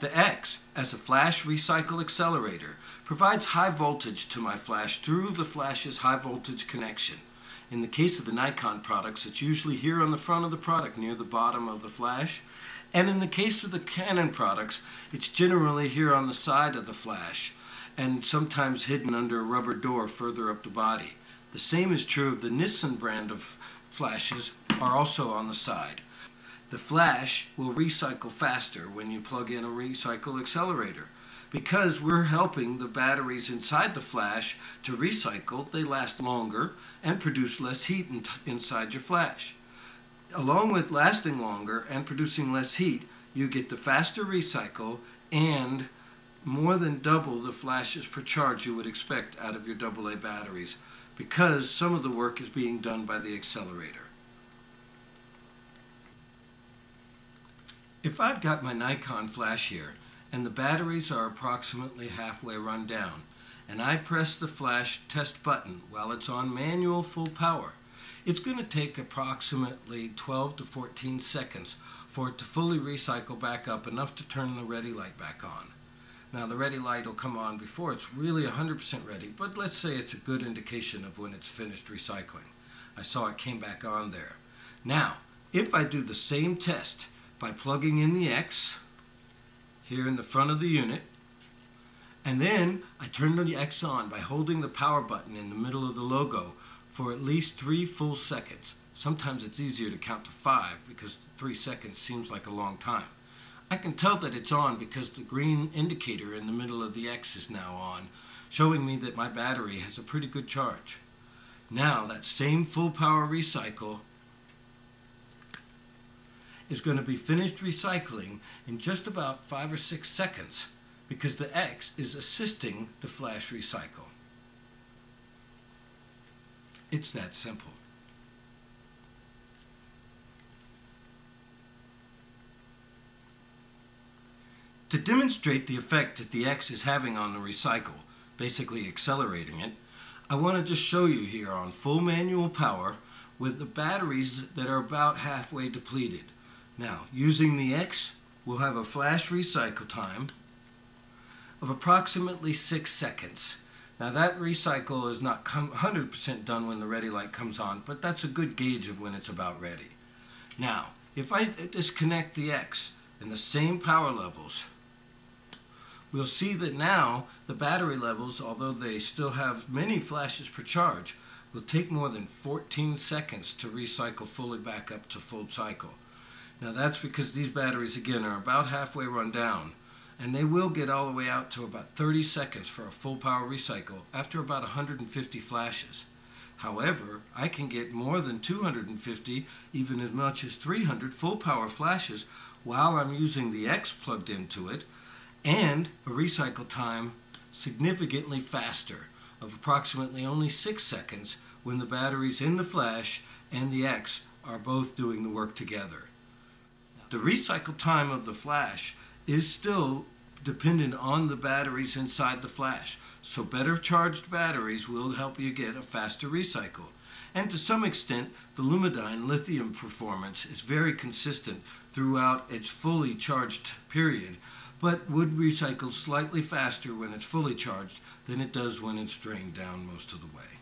The X, as a flash recycle accelerator, provides high voltage to my flash through the flash's high voltage connection. In the case of the Nikon products, it's usually here on the front of the product near the bottom of the flash. And in the case of the Canon products, it's generally here on the side of the flash and sometimes hidden under a rubber door further up the body. The same is true of the Nikon brand of flashes, are also on the side. The flash will recycle faster when you plug in a recycle accelerator. Because we're helping the batteries inside the flash to recycle, they last longer and produce less heat inside your flash. Along with lasting longer and producing less heat, you get the faster recycle and more than double the flashes per charge you would expect out of your AA batteries, because some of the work is being done by the accelerator. If I've got my Nikon flash here and the batteries are approximately halfway run down, and I press the flash test button while it's on manual full power, it's going to take approximately 12 to 14 seconds for it to fully recycle back up enough to turn the ready light back on. Now the ready light will come on before it's really 100% ready, but let's say it's a good indication of when it's finished recycling. I saw it came back on there. Now, if I do the same test by plugging in the X here in the front of the unit, and then I turn the X on by holding the power button in the middle of the logo for at least 3 full seconds. Sometimes it's easier to count to 5 because 3 seconds seems like a long time. I can tell that it's on because the green indicator in the middle of the X is now on, showing me that my battery has a pretty good charge. Now that same full power recycle is going to be finished recycling in just about 5 or 6 seconds because the X is assisting the flash recycle. It's that simple. To demonstrate the effect that the X is having on the recycle, basically accelerating it, I want to just show you here on full manual power with the batteries that are about halfway depleted. Now, using the X, we'll have a flash recycle time of approximately 6 seconds. Now that recycle is not 100% done when the ready light comes on, but that's a good gauge of when it's about ready. Now, if I disconnect the X in the same power levels, we'll see that now the battery levels, although they still have many flashes per charge, will take more than 14 seconds to recycle fully back up to full cycle. Now that's because these batteries again are about halfway run down, and they will get all the way out to about 30 seconds for a full power recycle after about 150 flashes. However, I can get more than 250, even as much as 300 full power flashes while I'm using the X plugged into it, and a recycle time significantly faster of approximately only 6 seconds when the batteries in the flash and the X are both doing the work together. The recycle time of the flash is still dependent on the batteries inside the flash, so better charged batteries will help you get a faster recycle. And to some extent, the Lumedyne lithium performance is very consistent throughout its fully charged period, but would recycle slightly faster when it's fully charged than it does when it's drained down most of the way.